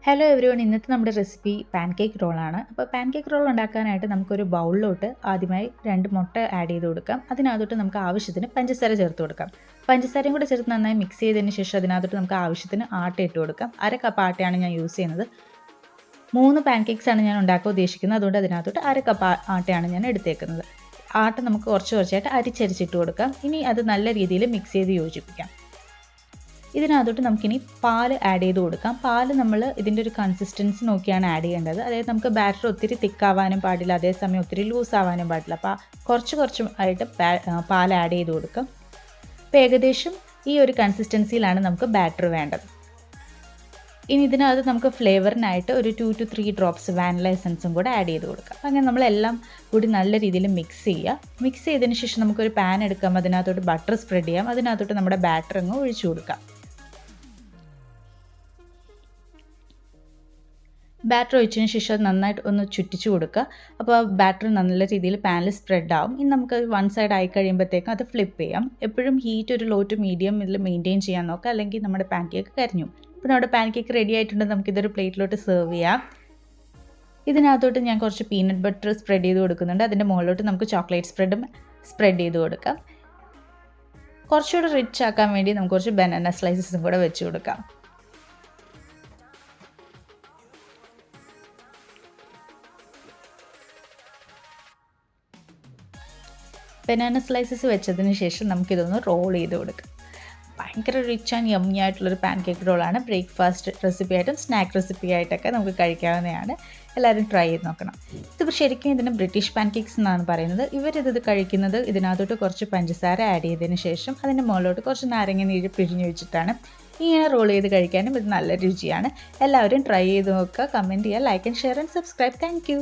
Hello everyone, ഇന്നത്തെ നമ്മുടെ recipe pancake റോളാണ്. അപ്പോൾ പാൻകേക്ക് റോൾ ഉണ്ടാക്കാനായിട്ട് നമുക്കൊരു ബൗളിലോട്ട് ആദ്യമായി 2 മുട്ട ആഡ് ചെയ്ത് കൊടുക്കാം. അതിനകത്തോട്ട് നമുക്ക് ആവശ്യത്തിന് പഞ്ചസാര ചേർത്ത് കൊടുക്കാം. പഞ്ചസാരയും കൂടെ ചേർത്ത് നന്നായി മിക്സ് ചെയ്തതിന് ശേഷം അതിനകത്തോട്ട് നമുക്ക് ആവശ്യത്തിന് ആട്ട ഇട്ട് കൊടുക്കാം. 1 കപ്പ് ആട്ടയാണ് ഞാൻ യൂസ് ചെയ്യുന്നത്. 3 പാൻകേക്സ് ആണ് ഞാൻ ഉണ്ടാക്കാൻ ഉദ്ദേശിക്കുന്നത്. അതുകൊണ്ട് അതിനകത്തോട്ട് 1 കപ്പ് ആട്ടയാണ് ഞാൻ എടുത്തേക്കുന്നത്. ആട്ട നമുക്ക് കുറച്ചായിട്ട് അരിച്ചരിച്ചിട്ട് കൊടുക്കാം. ഇനി അത് നല്ല രീതിയിൽ മിക്സ് ചെയ്ത് യോജിപ്പിക്കാം. ഇതിനകത്തോട്ട് നമുക്കിനി പാൽ ആഡ് ചെയ്ത് കൊടുക്കാം. പാൽ നമ്മൾ ഇതിൻ്റെ ഒരു കൺസിസ്റ്റൻസി നോക്കിയാണ് ആഡ് ചെയ്യേണ്ടത്. അതായത് നമുക്ക് ബാറ്റർ ഒത്തിരി തിക്കാവാനും പാടില്ല, അതേസമയം ഒത്തിരി ലൂസ് ആവാനും പാടില്ല. അപ്പോൾ കുറച്ചായിട്ട് പാൽ ആഡ് ചെയ്ത് കൊടുക്കാം. അപ്പോൾ ഏകദേശം ഈ ഒരു കൺസിസ്റ്റൻസിയിലാണ് നമുക്ക് ബാറ്റർ വേണ്ടത്. ഇനി ഇതിനകത്ത് നമുക്ക് ഫ്ലേവറിനായിട്ട് ഒരു 2 to 3 ഡ്രോപ്സ് വാനില എസൻസും കൂടെ ആഡ് ചെയ്ത് കൊടുക്കാം. അങ്ങനെ നമ്മളെല്ലാം കൂടി നല്ല രീതിയിൽ മിക്സ് ചെയ്യുക. മിക്സ് ചെയ്തതിന് ശേഷം നമുക്കൊരു പാൻ എടുക്കാം. അതിനകത്തോട്ട് ബട്ടർ സ്പ്രെഡ് ചെയ്യാം. അതിനകത്തോട്ട് നമ്മുടെ ബാറ്റർ അങ്ങ് ഒഴിച്ചു കൊടുക്കാം. ബാറ്റർ ഒഴിച്ചതിന് ശേഷം അത് നന്നായിട്ട് ഒന്ന് ചുറ്റിച്ച് കൊടുക്കുക. അപ്പോൾ ആ ബാറ്റർ നല്ല രീതിയിൽ പാനിൽ സ്പ്രെഡ് ആവും. ഇനി നമുക്ക് 1 സൈഡ് ആയി കഴിയുമ്പോഴത്തേക്കും അത് ഫ്ലിപ്പ് ചെയ്യാം. എപ്പോഴും ഹീറ്റ് ഒരു ലോ ടു മീഡിയം ഇതിൽ മെയിൻറ്റെയിൻ ചെയ്യാൻ നോക്കുക, അല്ലെങ്കിൽ നമ്മുടെ പാൻകേക്ക് കരിഞ്ഞു. ഇപ്പോൾ നമ്മുടെ പാൻകേക്ക് റെഡി ആയിട്ടുണ്ടെങ്കിൽ നമുക്കിതൊരു പ്ലേറ്റിലോട്ട് സെർവ് ചെയ്യാം. ഇതിനകത്തോട്ട് ഞാൻ കുറച്ച് പീനട്ട് ബട്ടർ സ്പ്രെഡ് ചെയ്ത് കൊടുക്കുന്നുണ്ട്. അതിൻ്റെ മുകളിലോട്ട് നമുക്ക് ചോക്ലേറ്റ് സ്പ്രെഡും സ്പ്രെഡ് ചെയ്ത് കൊടുക്കാം. കുറച്ചുകൂടെ റിച്ച് ആക്കാൻ വേണ്ടി നമുക്ക് കുറച്ച് ബനാന സ്ലൈസസും കൂടെ വെച്ച് കൊടുക്കാം. ബനാന സ്ലൈസസ് വെച്ചതിന് ശേഷം നമുക്കിതൊന്ന് റോൾ ചെയ്ത് കൊടുക്കാം. ഭയങ്കര റിച്ച് ആൻഡ് യമ്മി ആയിട്ടുള്ളൊരു പാൻകേക്ക് റോളാണ്. ബ്രേക്ക്ഫാസ്റ്റ് റെസിപ്പി ആയിട്ടും സ്നാക്ക് റെസിപ്പി ആയിട്ടൊക്കെ നമുക്ക് കഴിക്കാവുന്നതാണ്. എല്ലാവരും ട്രൈ ചെയ്ത് നോക്കണം. ഇത് ശരിക്കും ഇതിന് ബ്രിട്ടീഷ് പാൻകേക്സ് എന്നാണ് പറയുന്നത്. ഇവരിത് കഴിക്കുന്നത് ഇതിനകത്തോട്ട് കുറച്ച് പഞ്ചസാര ആഡ് ചെയ്തതിന് ശേഷം അതിൻ്റെ മുകളിലോട്ട് കുറച്ച് നാരങ്ങ നീര് പിഴിഞ്ഞ് വെച്ചിട്ടാണ്. ഇങ്ങനെ റോൾ ചെയ്ത് കഴിക്കാനും ഇത് നല്ല രുചിയാണ്. എല്ലാവരും ട്രൈ ചെയ്ത് നോക്കുക. കമൻറ്റ് ചെയ്യുക, like and share and subscribe. Thank you.